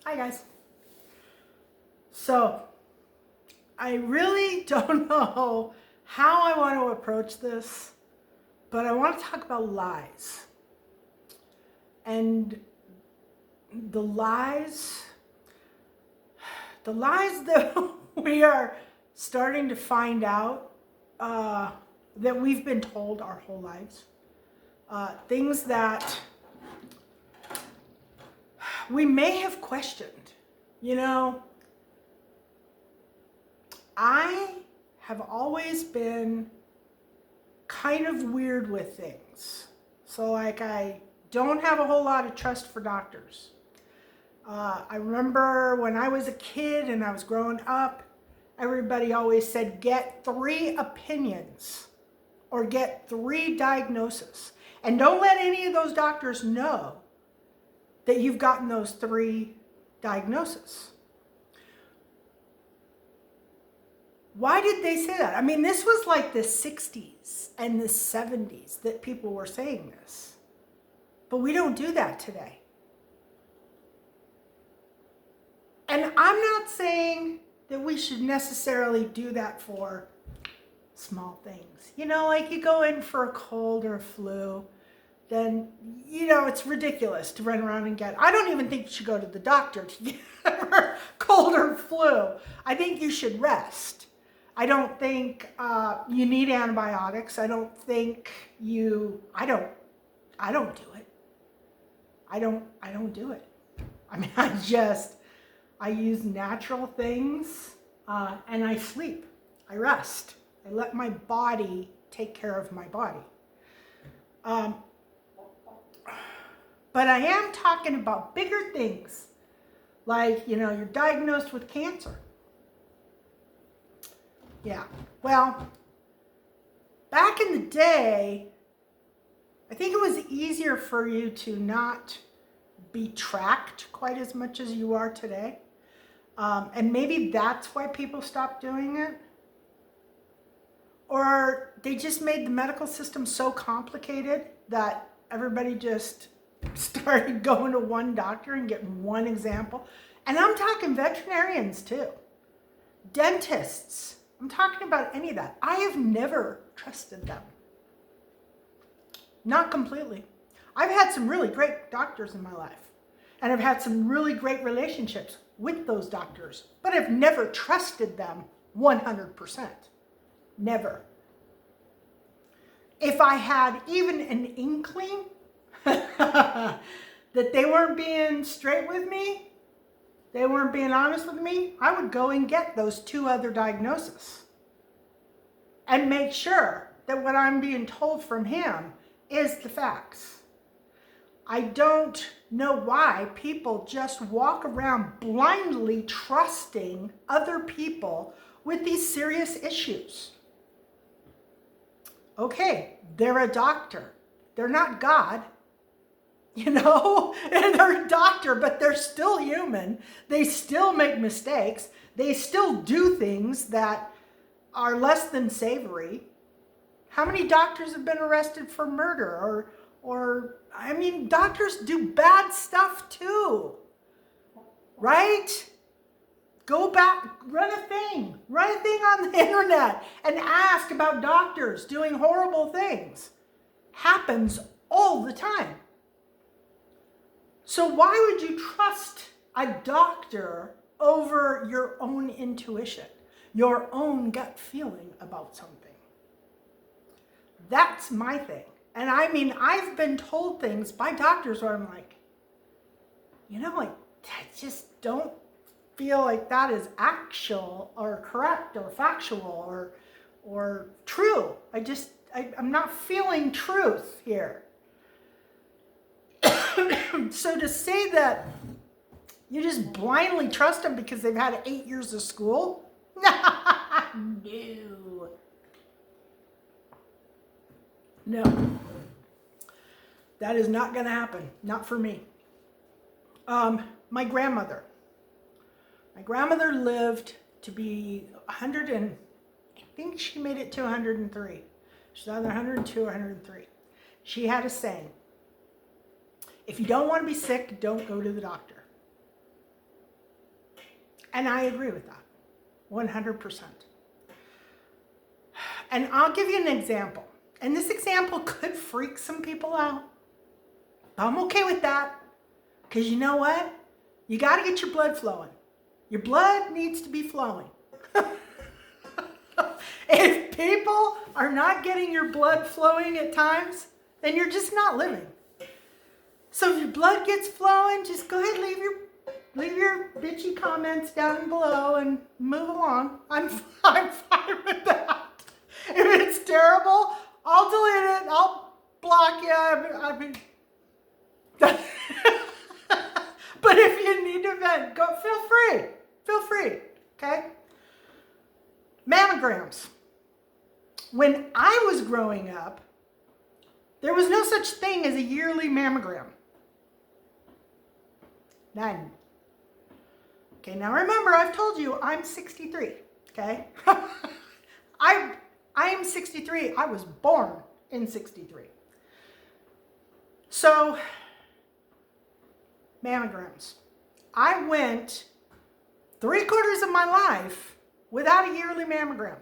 Hi guys. So I really don't know how I want to approach this, but I want to talk about lies. And the lies that we are starting to find out that we've been told our whole lives. Things that we may have questioned. You know, I have always been kind of weird with things. So like I don't have a whole lot of trust for doctors. I remember when I was a kid and I was growing up, everybody always said, get 3 opinions or get 3 diagnoses. And don't let any of those doctors know that you've gotten those 3 diagnoses. Why did they say that? I mean, this was like the 60s and the 70s that people were saying this. But we don't do that today. And I'm not saying that we should necessarily do that for small things. You know, like you go in for a cold or a flu, then, you know, it's ridiculous to run around and get, I don't even think you should go to the doctor to get a cold or flu. I think you should rest. I don't think you need antibiotics. I don't think I don't do it. I don't do it. I mean, I use natural things and I sleep. I rest. I let my body take care of my body. But I am talking about bigger things, like, you know, you're diagnosed with cancer. Yeah, well, back in the day, I think it was easier for you to not be tracked quite as much as you are today. And maybe that's why people stopped doing it. Or they just made the medical system so complicated that everybody just started going to one doctor and getting one example. And I'm talking veterinarians too. Dentists. I'm talking about any of that. I have never trusted them. Not completely. I've had some really great doctors in my life. And I've had some really great relationships with those doctors. But I've never trusted them 100%. Never. If I had even an inkling that they weren't being straight with me, they weren't being honest with me, I would go and get those 2 other diagnoses and make sure that what I'm being told from him is the facts. I don't know why people just walk around blindly trusting other people with these serious issues. Okay, they're a doctor. They're not God. You know, and they're a doctor, but they're still human. They still make mistakes. They still do things that are less than savory. How many doctors have been arrested for murder? Or I mean, doctors do bad stuff too, right? Go back, run a thing on the internet and ask about doctors doing horrible things. Happens all the time. So why would you trust a doctor over your own intuition, your own gut feeling about something? That's my thing. And I mean, I've been told things by doctors where I'm like, you know, like, I just don't feel like that is actual or correct or factual or true. I'm not feeling truth here. So to say that you just blindly trust them because they've had 8 years of school? No. That is not going to happen. Not for me. My grandmother lived to be 100 and I think she made it to 103. She's either 102 or 103. She had a saying, if you don't want to be sick, don't go to the doctor. And I agree with that, 100%. And I'll give you an example. And this example could freak some people out. I'm okay with that. Because you know what? You got to get your blood flowing. Your blood needs to be flowing. If people are not getting your blood flowing at times, then you're just not living. So if your blood gets flowing, just go ahead and leave your bitchy comments down below and move along. I'm fine with that. If it's terrible, I'll delete it. I'll block you. I mean, but if you need to vent, go. Feel free. Feel free. Okay. Mammograms. When I was growing up, there was no such thing as a yearly mammogram. None. Okay, now remember, I've told you I'm 63. Okay? I am 63. I was born in 63. So, mammograms. I went 3/4 of my life without a yearly mammogram.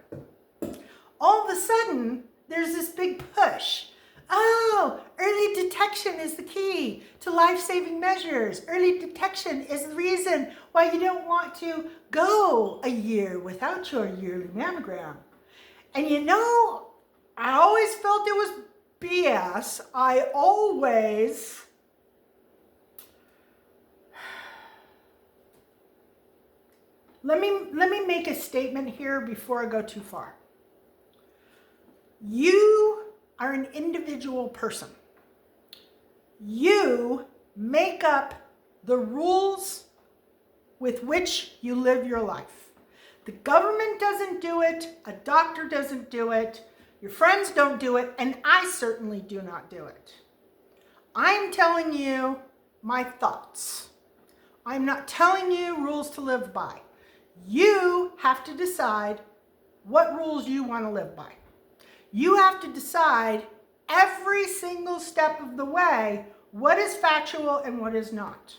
All of a sudden, there's this big push. Oh, early detection is the key to life-saving measures. Early detection is the reason why you don't want to go a year without your yearly mammogram. And you know, I always felt it was BS. Let me make a statement here before I go too far. You are an individual person. You make up the rules with which you live your life. The government doesn't do it, a doctor doesn't do it, your friends don't do it, and I certainly do not do it. I'm telling you my thoughts. I'm not telling you rules to live by. You have to decide what rules you want to live by. You have to decide every single step of the way what is factual and what is not.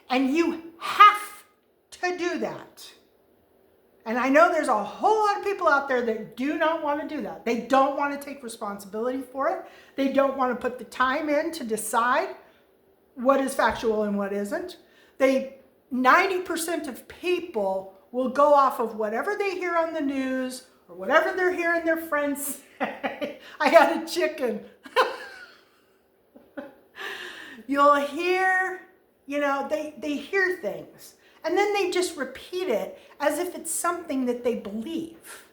And you have to do that. And I know there's a whole lot of people out there that do not want to do that. They don't want to take responsibility for it. They don't want to put the time in to decide what is factual and what isn't. 90% of people will go off of whatever they hear on the news or whatever they're hearing their friends say. I got a chicken. You'll hear, they hear things. And then they just repeat it as if it's something that they believe.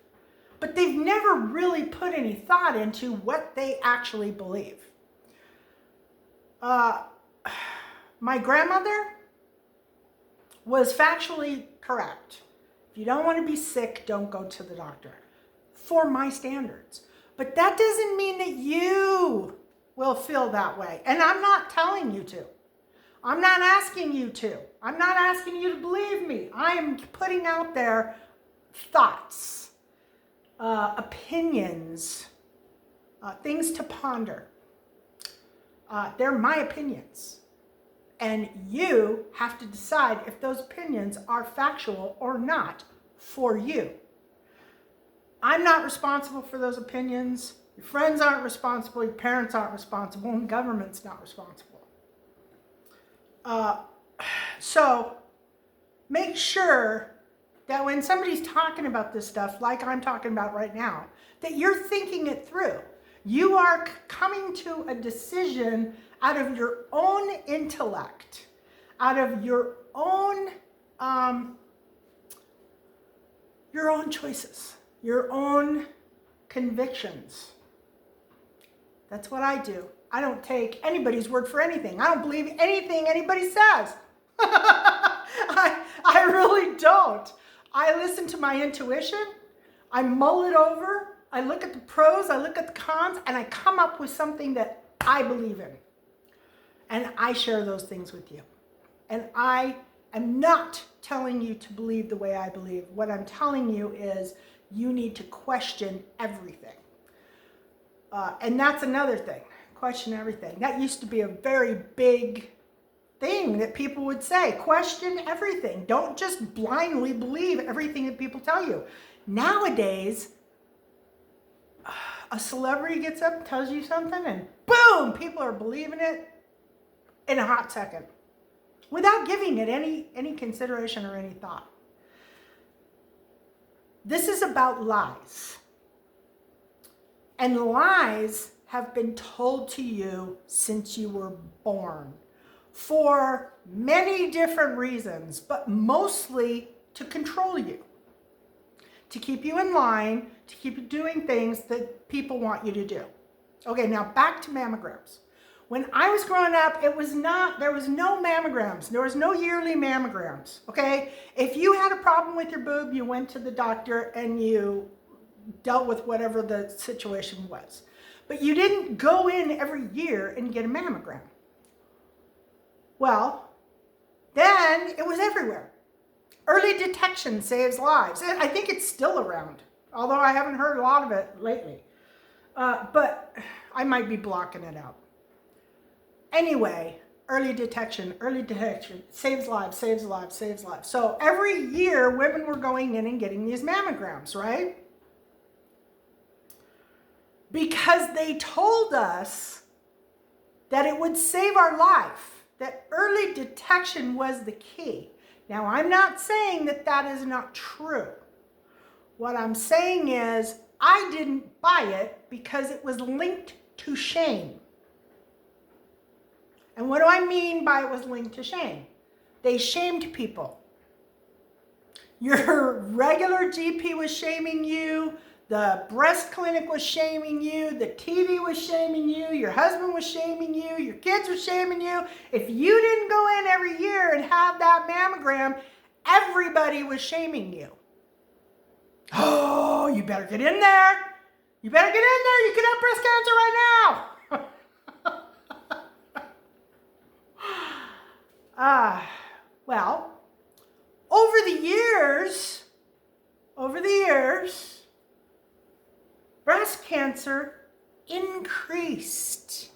But they've never really put any thought into what they actually believe. My grandmother was factually correct. If you don't want to be sick, don't go to the doctor. For my standards. But that doesn't mean that you will feel that way. And I'm not telling you to. I'm not asking you to. I'm not asking you to believe me. I am putting out there thoughts, opinions, things to ponder. They're my opinions. And you have to decide if those opinions are factual or not for you. I'm not responsible for those opinions. Your friends aren't responsible. Your parents aren't responsible. And the government's not responsible. So make sure that when somebody's talking about this stuff, like I'm talking about right now, that you're thinking it through. You are coming to a decision out of your own intellect, out of your own choices, your own convictions. That's what I do. I don't take anybody's word for anything. I don't believe anything anybody says. I really don't. I listen to my intuition. I mull it over. I look at the pros, I look at the cons, and I come up with something that I believe in. And I share those things with you. And I am not telling you to believe the way I believe. What I'm telling you is you need to question everything. And that's another thing. Question everything. That used to be a very big thing that people would say. Question everything. Don't just blindly believe everything that people tell you. Nowadays, a celebrity gets up and tells you something and boom, people are believing it in a hot second without giving it any consideration or any thought. This is about lies. And lies have been told to you since you were born for many different reasons, but mostly to control you, to keep you in line, to keep you doing things that people want you to do. Okay, now back to mammograms. When I was growing up, there was no mammograms. There was no yearly mammograms, okay? If you had a problem with your boob, you went to the doctor and you dealt with whatever the situation was. But you didn't go in every year and get a mammogram. Well, then it was everywhere. Early detection saves lives. And I think it's still around, although I haven't heard a lot of it lately. But I might be blocking it out. Anyway, early detection saves lives, saves lives, saves lives. So every year, women were going in and getting these mammograms, right? Because they told us that it would save our life, that early detection was the key. Now, I'm not saying that that is not true. What I'm saying is I didn't buy it because it was linked to shame. And what do I mean by it was linked to shame? They shamed people. Your regular GP was shaming you. The breast clinic was shaming you. The TV was shaming you. Your husband was shaming you. Your kids were shaming you. If you didn't go in every year and have that mammogram, everybody was shaming you. Oh, you better get in there. You better get in there. You could have breast cancer right now. Well, over the years, breast cancer increased.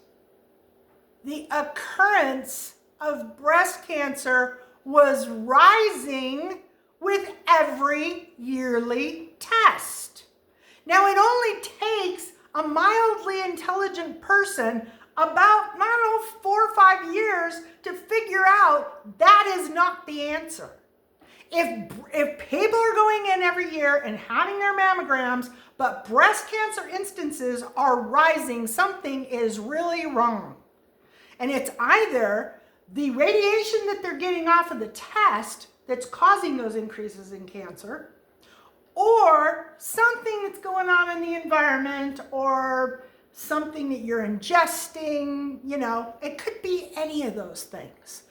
The occurrence of breast cancer was rising with every yearly test. Now, it only takes a mildly intelligent person about, 4 or 5 years to figure out that is not the answer. If people are going in every year and having their mammograms, but breast cancer instances are rising, something is really wrong. And it's either the radiation that they're getting off of the test that's causing those increases in cancer, or something that's going on in the environment, or something that you're ingesting, it could be any of those things.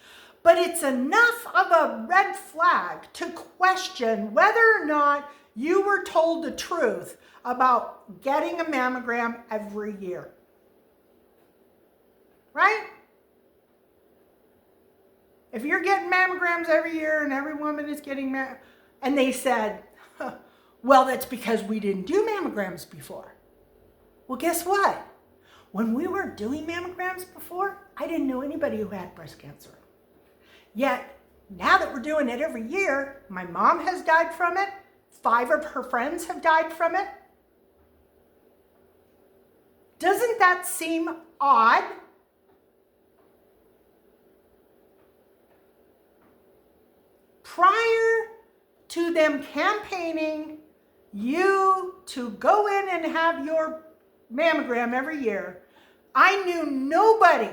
But it's enough of a red flag to question whether or not you were told the truth about getting a mammogram every year. Right? If you're getting mammograms every year and every woman is getting and they said, well, that's because we didn't do mammograms before. Well, guess what? When we weren't doing mammograms before, I didn't know anybody who had breast cancer. Yet, now that we're doing it every year, my mom has died from it. 5 of her friends have died from it. Doesn't that seem odd? Prior to them campaigning you to go in and have your mammogram every year, I knew nobody,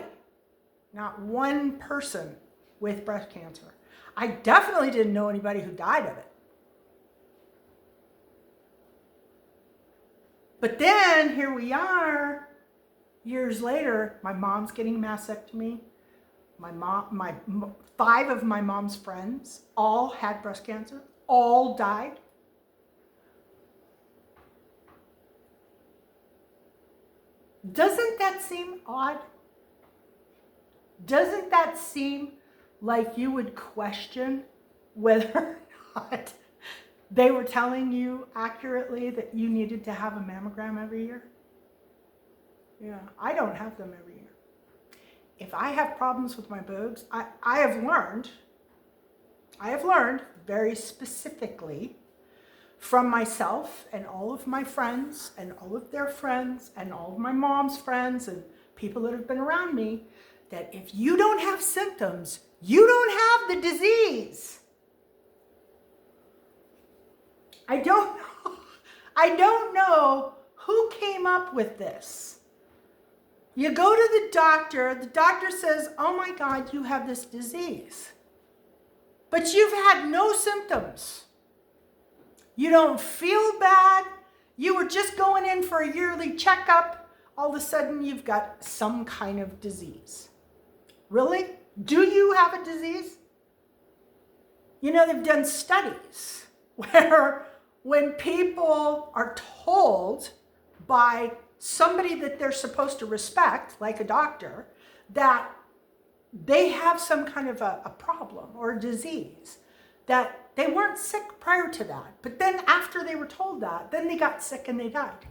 not one person with breast cancer. I definitely didn't know anybody who died of it. But then here we are, years later, my mom's getting a mastectomy. 5 of my mom's friends all had breast cancer, all died. Doesn't that seem odd? Doesn't that seem like you would question whether or not they were telling you accurately that you needed to have a mammogram every year? Yeah, I don't have them every year. if I have problems with my boobs, I have learned very specifically from myself and all of my friends and all of their friends and all of my mom's friends and people that have been around me, that if you don't have symptoms, you don't have the disease. I don't know who came up with this. You go to the doctor says, oh my God, you have this disease. But you've had no symptoms. You don't feel bad. You were just going in for a yearly checkup. All of a sudden, you've got some kind of disease. Really? Do you have a disease? You know, they've done studies where when people are told by somebody that they're supposed to respect, like a doctor, that they have some kind of a problem or a disease, that they weren't sick prior to that. But then after they were told that, then they got sick and they died.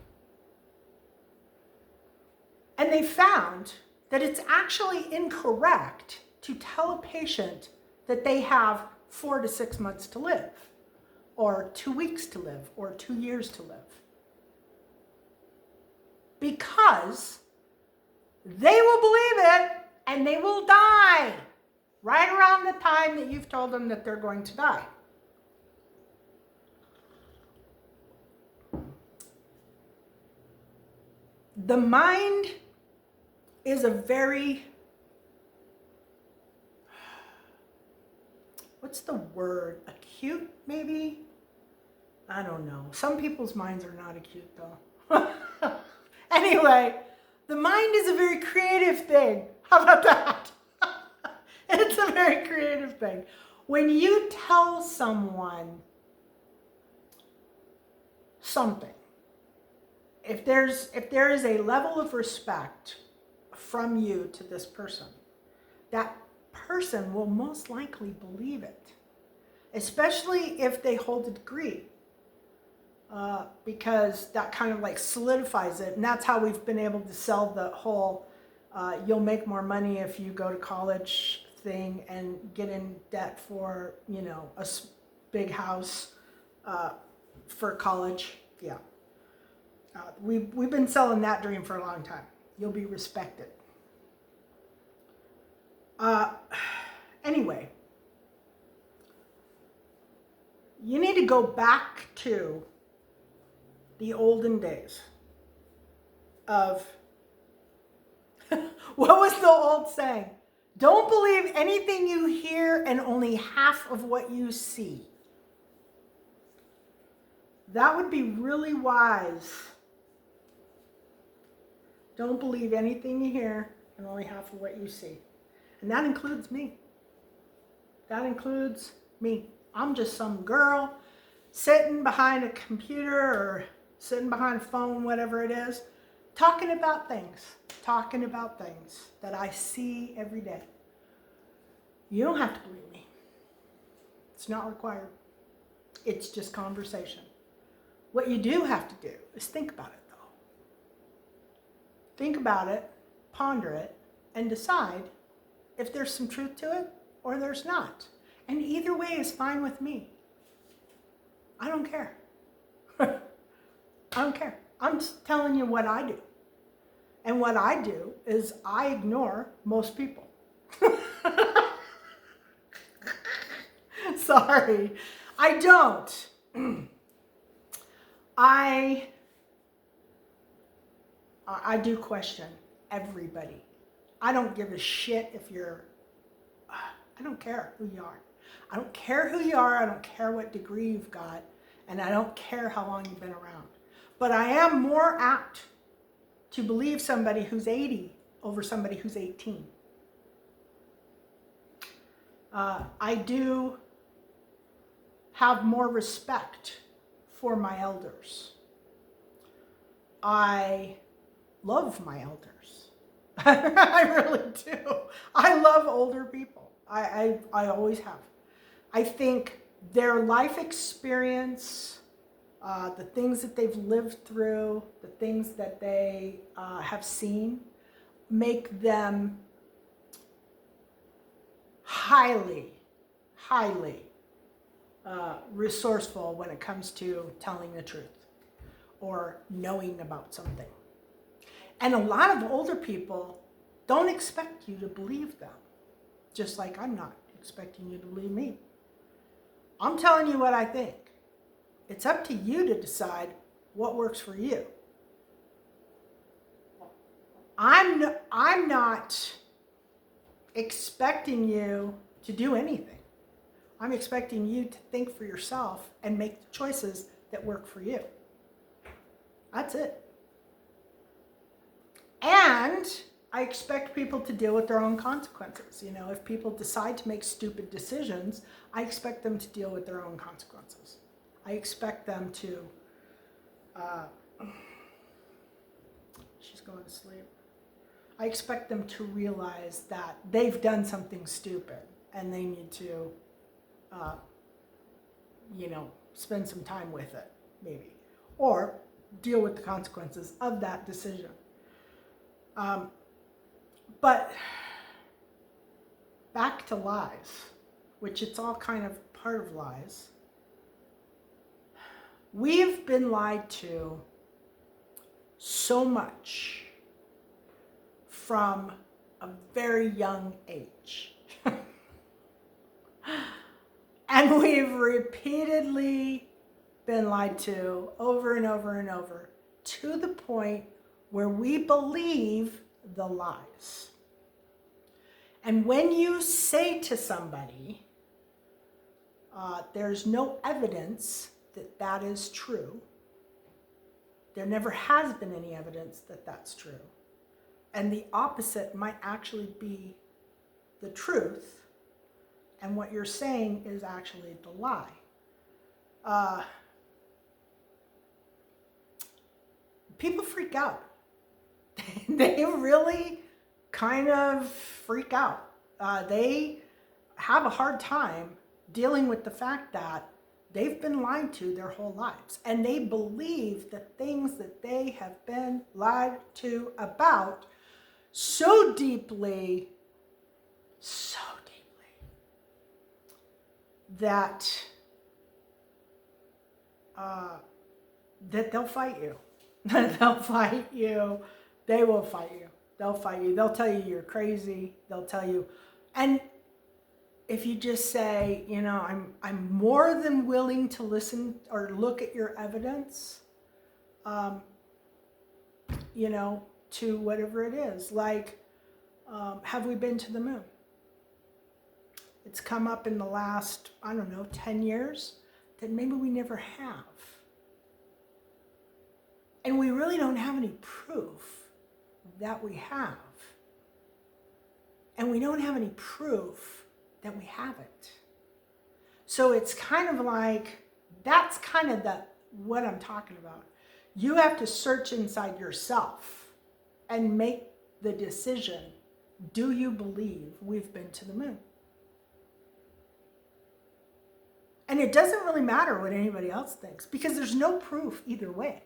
And they found that it's actually incorrect to tell a patient that they have 4 to 6 months to live, or 2 weeks to live, or 2 years to live. Because they will believe it and they will die right around the time that you've told them that they're going to die. The mind is a very, what's the word? Acute, maybe? I don't know. Some people's minds are not acute, though. Anyway, the mind is a very creative thing. How about that? It's a very creative thing. When you tell someone something, if there is a level of respect from you to this person, that person will most likely believe it, especially if they hold a degree, because that kind of like solidifies it. And that's how we've been able to sell the whole you'll make more money if you go to college thing and get in debt for, you know, a big house for college. Yeah. We've been selling that dream for a long time. You'll be respected. Anyway, you need to go back to the olden days of, what was the old saying? Don't believe anything you hear and only half of what you see. That would be really wise. Don't believe anything you hear and only half of what you see. And that includes me. That includes me. I'm just some girl sitting behind a computer or sitting behind a phone, whatever it is, talking about things that I see every day. You don't have to believe me. It's not required. It's just conversation. What you do have to do is think about it, though. Think about it, ponder it, and decide if there's some truth to it or there's not. And either way is fine with me. I don't care. I don't care. I'm just telling you what I do. And what I do is I ignore most people. Sorry, I don't. I do question everybody. I don't give a shit if you're, I don't care who you are. I don't care who you are. I don't care what degree you've got. And I don't care how long you've been around. But I am more apt to believe somebody who's 80 over somebody who's 18. I do have more respect for my elders. I love my elders. I really do. I love older people. I always have. I think their life experience, the things that they've lived through, the things that they have seen, make them highly, highly resourceful when it comes to telling the truth or knowing about something. And a lot of older people don't expect you to believe them, just like I'm not expecting you to believe me. I'm telling you what I think. It's up to you to decide what works for you. I'm not expecting you to do anything. I'm expecting you to think for yourself and make the choices that work for you. That's it. And I expect people to deal with their own consequences. You know, if people decide to make stupid decisions, I expect them to deal with their own consequences. I expect them to, she's going to sleep. I expect them to realize that they've done something stupid and they need to, spend some time with it, maybe, or deal with the consequences of that decision. But back to lies, which it's all kind of part of lies. We've been lied to so much from a very young age. And we've repeatedly been lied to over and over and over to the point where we believe the lies. And when you say to somebody, there's no evidence that that is true, there never has been any evidence that that's true, and the opposite might actually be the truth, and what you're saying is actually the lie. People freak out. They really kind of freak out. They have a hard time dealing with the fact that they've been lied to their whole lives, and they believe the things that they have been lied to about so deeply, that that they'll fight you. They'll fight you. They will fight you. They'll fight you. They'll tell you you're crazy. They'll tell you, and if you just say, I'm more than willing to listen or look at your evidence, to whatever it is. Like, have we been to the moon? It's come up in the last, 10 years that maybe we never have. And we really don't have any proof that we have. And we don't have any proof that we haven't. So it's kind of like, that's kind of what I'm talking about. You have to search inside yourself and make the decision, do you believe we've been to the moon? And it doesn't really matter what anybody else thinks, because there's no proof either way.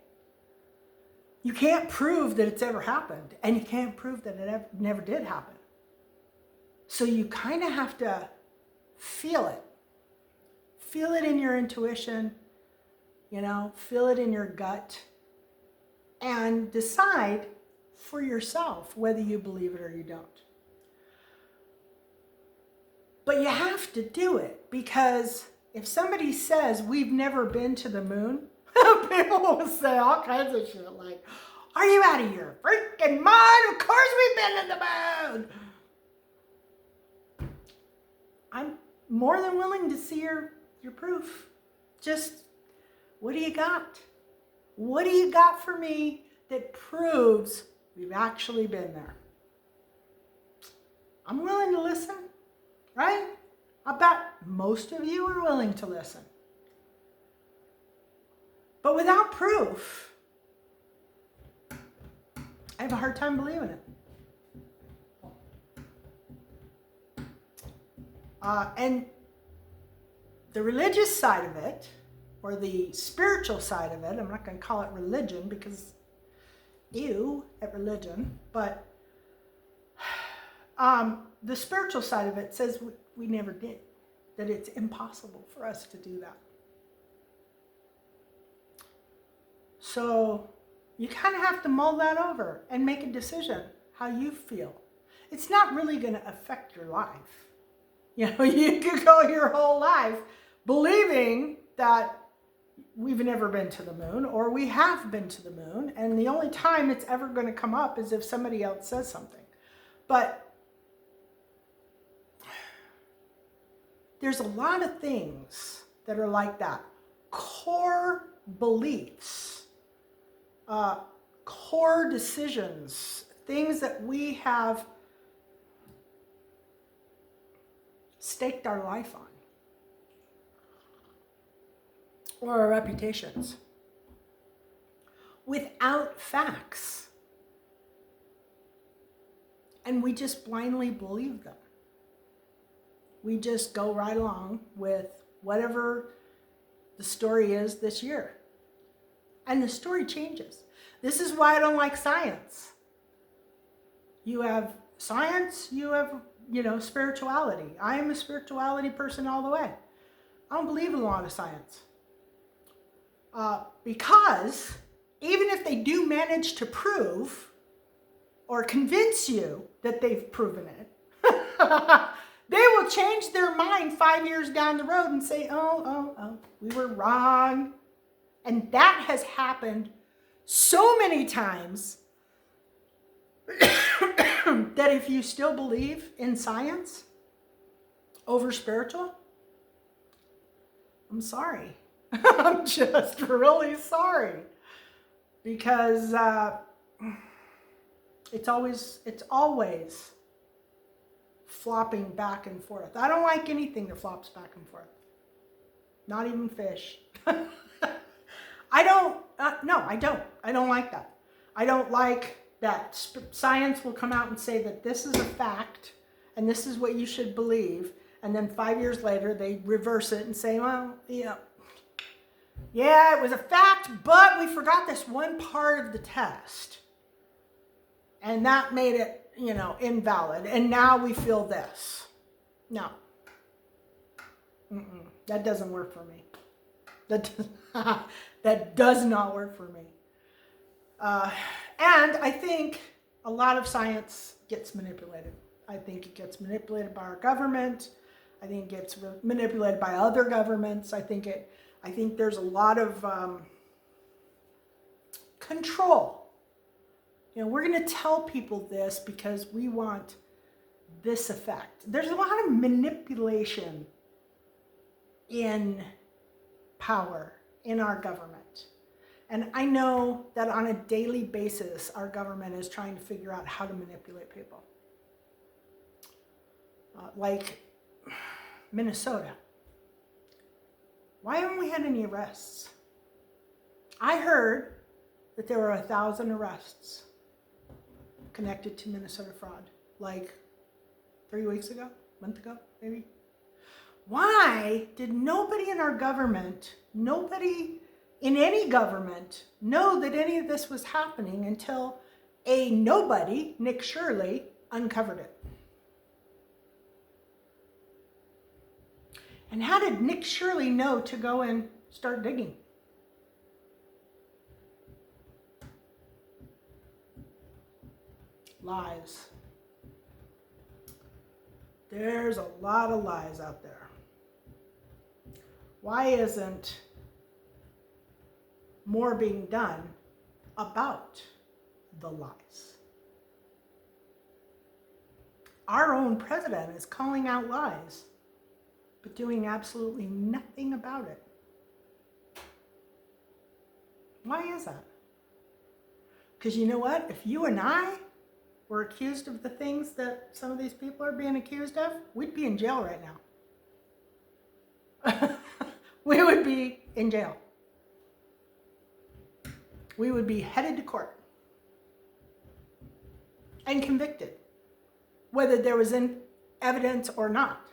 You can't prove that it's ever happened, and you can't prove that it never did happen. So you kind of have to feel it. Feel it in your intuition, feel it in your gut, and decide for yourself whether you believe it or you don't. But you have to do it, because if somebody says we've never been to the moon, people will say all kinds of shit like, are you out of your freaking mind? Of course we've been in the moon. I'm more than willing to see your proof. Just, what do you got? What do you got for me that proves we've actually been there? I'm willing to listen, right? I bet most of you are willing to listen. But without proof, I have a hard time believing it. And the religious side of it, or the spiritual side of it, I'm not going to call it religion because ew at religion, but the spiritual side of it says we never did, that it's impossible for us to do that. So you kind of have to mull that over and make a decision how you feel. It's not really going to affect your life. You know, you could go your whole life believing that we've never been to the moon, or we have been to the moon, and the only time it's ever going to come up is if somebody else says something. But there's a lot of things that are like that. Core beliefs, core decisions, things that we have staked our life on, or our reputations, without facts. And we just blindly believe them. We just go right along with whatever the story is this year. And the story changes. This is why I don't like science. You have science, you have, spirituality. I am a spirituality person all the way. I don't believe in a lot of science. Because even if they do manage to prove or convince you that they've proven it, they will change their mind 5 years down the road and say, oh, we were wrong. And that has happened so many times that if you still believe in science over spiritual, I'm sorry. I'm just really sorry. Because it's always flopping back and forth. I don't like anything that flops back and forth. Not even fish. I don't like that. I don't like that science will come out and say that this is a fact and this is what you should believe. And then 5 years later, they reverse it and say, well, yeah, it was a fact, but we forgot this one part of the test. And that made it, invalid. And now we feel this. No. That doesn't work for me. That does not work for me. And I think a lot of science gets manipulated. I think it gets manipulated by our government. I think it gets manipulated by other governments. I think there's a lot of control. We're going to tell people this because we want this effect. There's a lot of manipulation in power in our government. And I know that on a daily basis, our government is trying to figure out how to manipulate people. Like Minnesota. Why haven't we had any arrests? I heard that there were 1,000 arrests connected to Minnesota fraud, like 3 weeks ago, a month ago, maybe. Why did nobody in our government, nobody in any government, know that any of this was happening until a nobody, Nick Shirley, uncovered it? And how did Nick Shirley know to go and start digging? Lies. There's a lot of lies out there. Why isn't more being done about the lies? Our own president is calling out lies, but doing absolutely nothing about it. Why is that? Because you know what? If you and I were accused of the things that some of these people are being accused of, we'd be in jail right now. We would be in jail. We would be headed to court and convicted, whether there was evidence or not.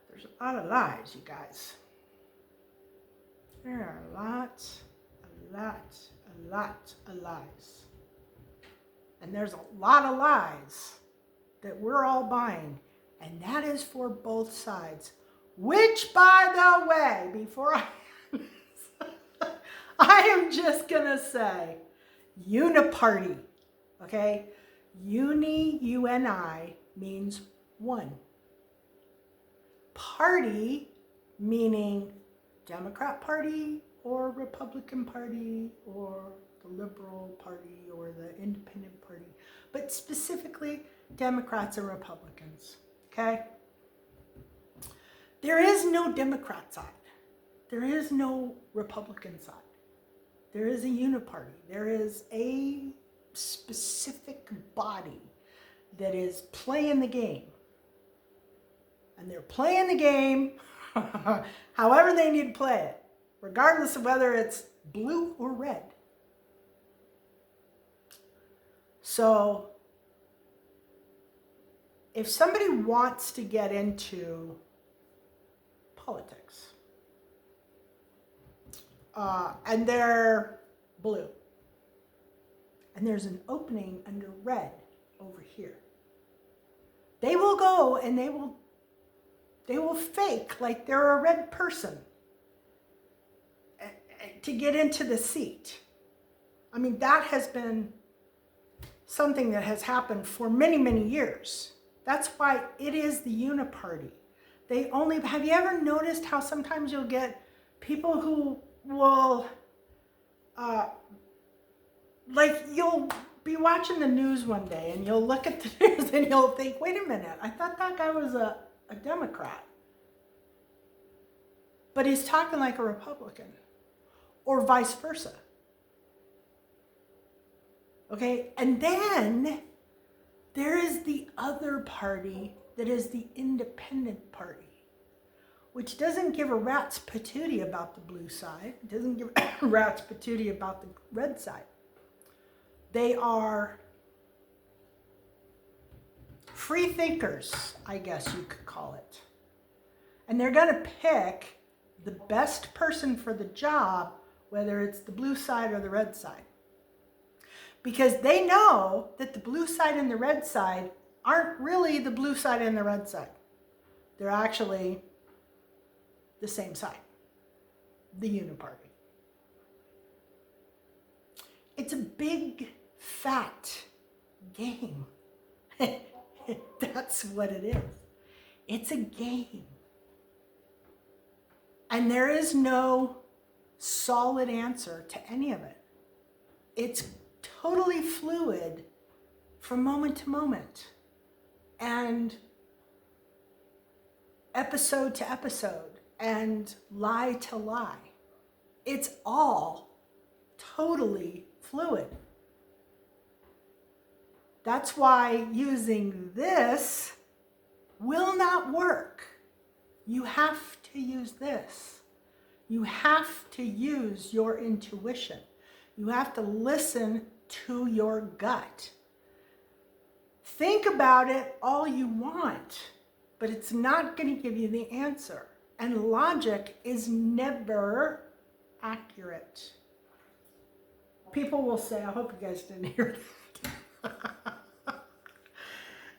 There's a lot of lies, you guys. There are a lot of lies. And there's a lot of lies that we're all buying, and that is for both sides. Which, by the way, before I am just gonna say, uniparty, okay? UNI means one. Party meaning Democrat Party or Republican Party or the Liberal Party or the Independent Party, but specifically Democrats and Republicans, okay? There is no Democrat side. There is no Republican side. There is a uniparty. There is a specific body that is playing the game. And they're playing the game however they need to play it, regardless of whether it's blue or red. So if somebody wants to get into politics and they're blue and there's an opening under red over here, they will go and they will fake like they're a red person to get into the seat. I mean, that has been something that has happened for many, many years. That's why it is the uniparty. Have you ever noticed how sometimes you'll get people who will, you'll be watching the news one day and you'll look at the news and you'll think, wait a minute, I thought that guy was a Democrat. But he's talking like a Republican, or vice versa. Okay, and then there is the other party that is the independent party, which doesn't give a rat's patootie about the blue side. It doesn't give a rat's patootie about the red side. They are free thinkers, I guess you could call it. And they're going to pick the best person for the job, whether it's the blue side or the red side. Because they know that the blue side and the red side aren't really the blue side and the red side. They're actually the same side, the uniparty. It's a big, fat game. That's what it is. It's a game. And there is no solid answer to any of it. It's totally fluid from moment to moment and episode to episode and lie to lie. It's all totally fluid. That's why using this will not work. You have to use this. You have to use your intuition. You have to listen to your gut. Think about it all you want, but it's not going to give you the answer. And logic is never accurate. People will say, I hope you guys didn't hear that.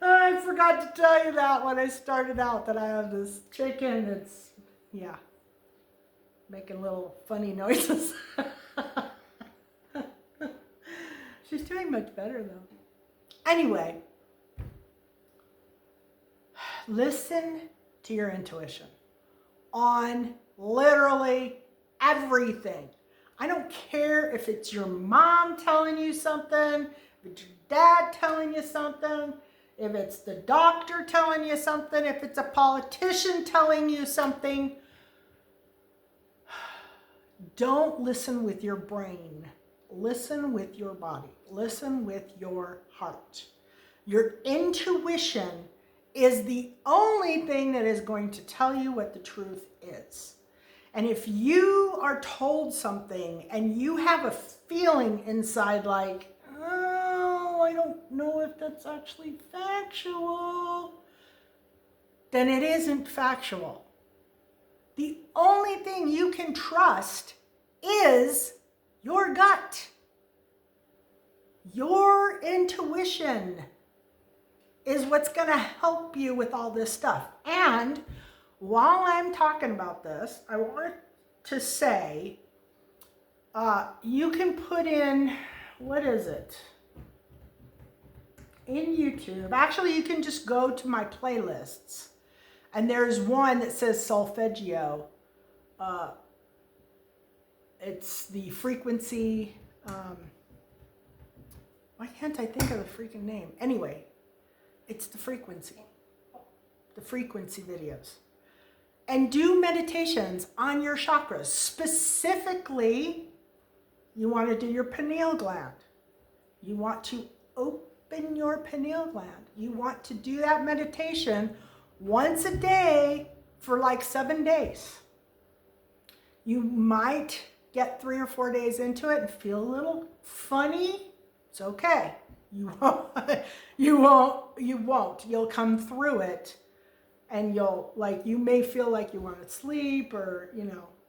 I forgot to tell you that when I started out, that I have this chicken that's, making little funny noises. She's doing much better though. Anyway, listen to your intuition on literally everything. I don't care if it's your mom telling you something, if it's your dad telling you something, if it's the doctor telling you something, if it's a politician telling you something. Don't listen with your brain. Listen with your body. Listen with your heart. Your intuition is the only thing that is going to tell you what the truth is. And if you are told something and you have a feeling inside like, oh, I don't know if that's actually factual, then it isn't factual. The only thing you can trust is your gut, your intuition. is what's going to help you with all this stuff. And while I'm talking about this, I want to say, you can put in, what is it? In YouTube, actually you can just go to my playlists, and there's one that says solfeggio. It's the frequency, why can't I think of the freaking name? Anyway, it's the frequency videos. And do meditations on your chakras. Specifically, you want to do your pineal gland. You want to open your pineal gland. You want to do that meditation once a day for like 7 days. You might get 3 or 4 days into it and feel a little funny. It's okay. You won't. You'll come through it, and you may feel like you want to sleep, or,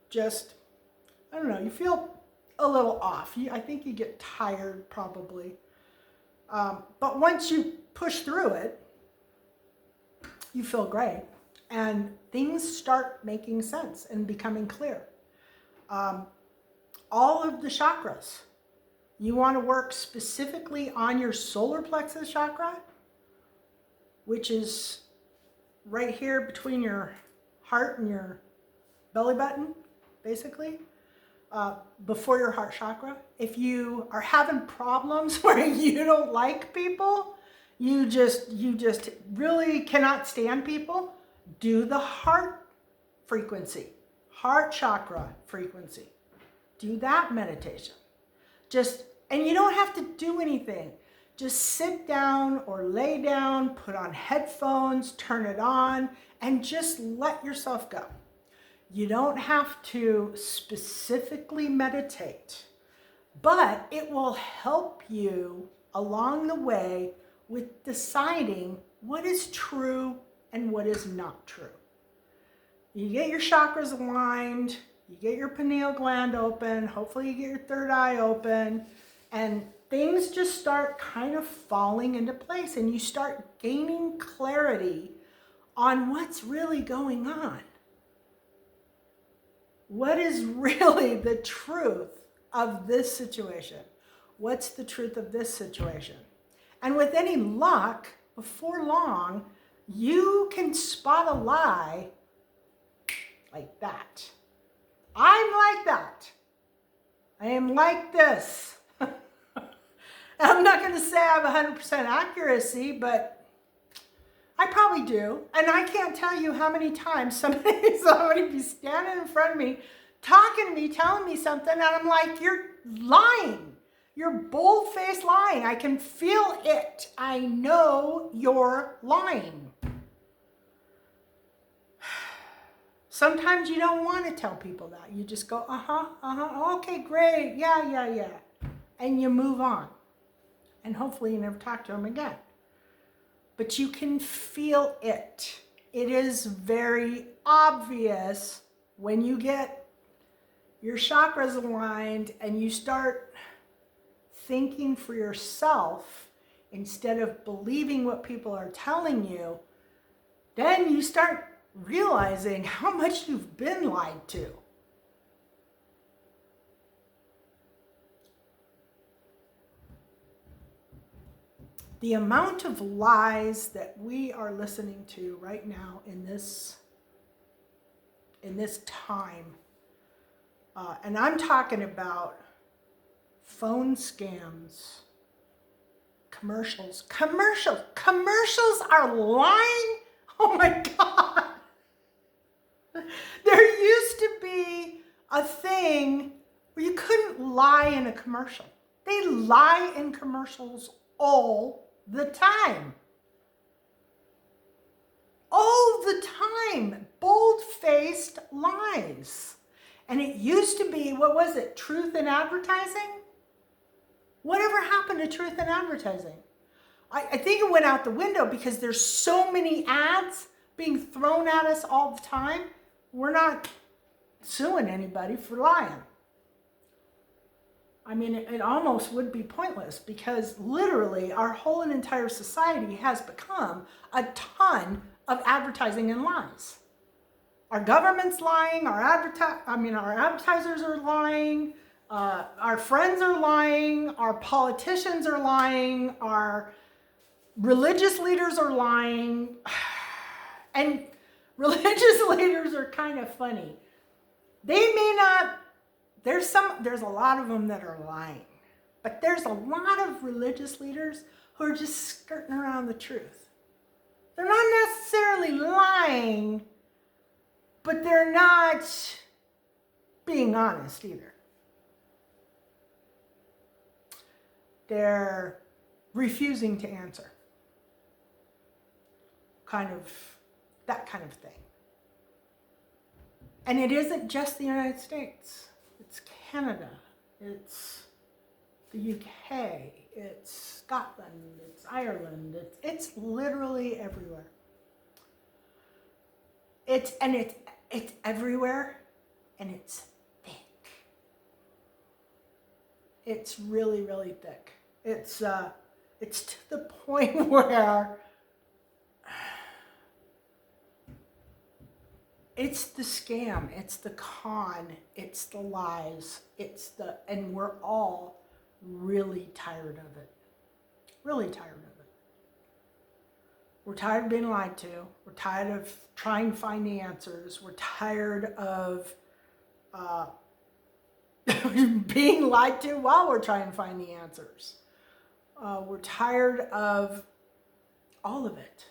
just, I don't know, you feel a little off. I think you get tired probably. But once you push through it, you feel great, and things start making sense and becoming clear. All of the chakras. You want to work specifically on your solar plexus chakra, which is right here between your heart and your belly button, basically, before your heart chakra. If you are having problems where you don't like people, you just really cannot stand people, do the heart frequency, heart chakra frequency. Do that meditation. And you don't have to do anything. Just sit down or lay down, put on headphones, turn it on, and just let yourself go. You don't have to specifically meditate, but it will help you along the way with deciding what is true and what is not true. You get your chakras aligned, you get your pineal gland open, hopefully you get your third eye open, and things just start kind of falling into place, and you start gaining clarity on what's really going on. What is really the truth of this situation? What's the truth of this situation? And with any luck, before long, you can spot a lie like that. I'm like that. I am like this. I'm not going to say I have 100% accuracy, but I probably do. And I can't tell you how many times somebody be standing in front of me, talking to me, telling me something, and I'm like, you're lying. You're bold-faced lying. I can feel it. I know you're lying. Sometimes you don't want to tell people that. You just go, okay, great, yeah. And you move on. And hopefully you never talk to them again. But you can feel it. It is very obvious when you get your chakras aligned and you start thinking for yourself instead of believing what people are telling you. Then you start realizing how much you've been lied to. The amount of lies that we are listening to right now in this time, and I'm talking about phone scams, commercials are lying. Oh my God. There used to be a thing where you couldn't lie in a commercial. They lie in commercials all the time. All the time. Bold-faced lies. And it used to be, what was it? Truth in advertising? Whatever happened to truth in advertising? I think it went out the window because there's so many ads being thrown at us all the time. We're not suing anybody for lying. I mean, it almost would be pointless because literally our whole and entire society has become a ton of advertising and lies. Our government's lying, our advertisers are lying, our friends are lying, our politicians are lying, our religious leaders are lying, and religious leaders are kind of funny. They may not, there's a lot of them that are lying, but there's a lot of religious leaders who are just skirting around the truth. They're not necessarily lying, but they're not being honest either. They're refusing to answer. That kind of thing. And it isn't just the United States. It's Canada. It's the UK. It's Scotland. It's Ireland. It's literally everywhere. It's everywhere, and it's thick. It's really, really thick. It's to the point where it's the scam, it's the con, it's the lies, and we're all really tired of it. Really tired of it. We're tired of being lied to. We're tired of trying to find the answers. We're tired of being lied to while we're trying to find the answers. We're tired of all of it.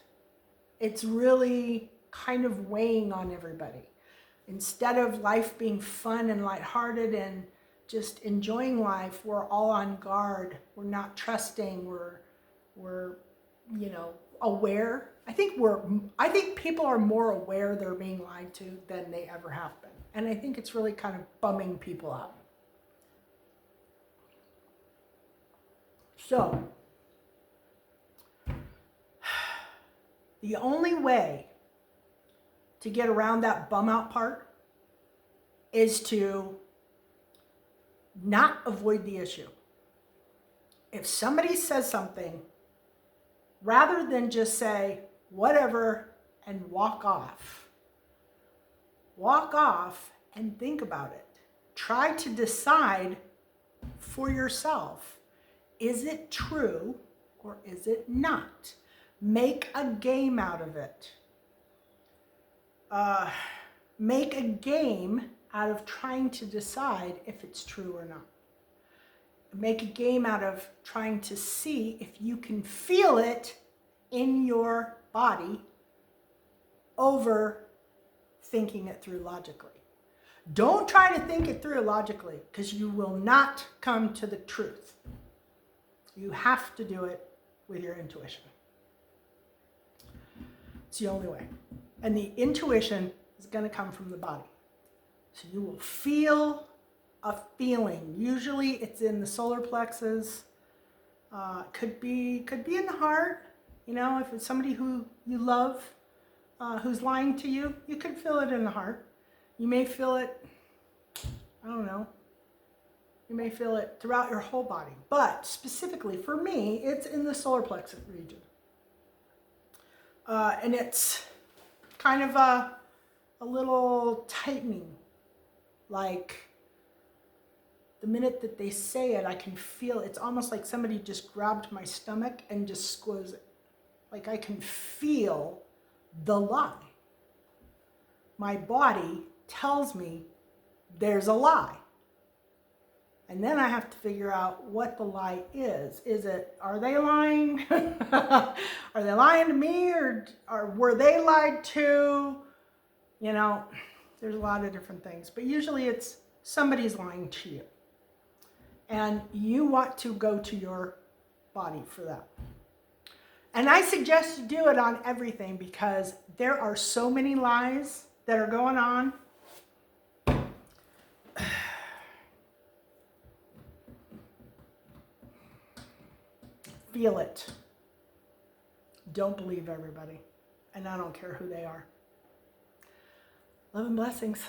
It's really kind of weighing on everybody. Instead of life being fun and lighthearted and just enjoying life, we're all on guard. We're not trusting. We're aware. I think people are more aware they're being lied to than they ever have been. And I think it's really kind of bumming people out. So, the only way to get around that bum out part is to not avoid the issue. If somebody says something, rather than just say, whatever, and walk off and think about it. Try to decide for yourself, is it true or is it not? Make a game out of it. Make a game out of trying to decide if it's true or not. Make a game out of trying to see if you can feel it in your body over thinking it through logically. Don't try to think it through logically, because you will not come to the truth. You have to do it with your intuition. It's the only way. And the intuition is going to come from the body. So you will feel a feeling. Usually it's in the solar plexus. Could be in the heart. You know, if it's somebody who you love, who's lying to you, you could feel it in the heart. You may feel it, I don't know, you may feel it throughout your whole body. But specifically for me, it's in the solar plexus region. And it's kind of a little tightening. Like the minute that they say it, I can feel it's almost like somebody just grabbed my stomach and just squeezed it. Like I can feel the lie. My body tells me there's a lie. And then I have to figure out what the lie is. Are they lying? Are they lying to me, or were they lied to? You know, there's a lot of different things. But usually it's somebody's lying to you. And you want to go to your body for that. And I suggest you do it on everything, because there are so many lies that are going on. Feel it. Don't believe everybody. And I don't care who they are. Love and blessings.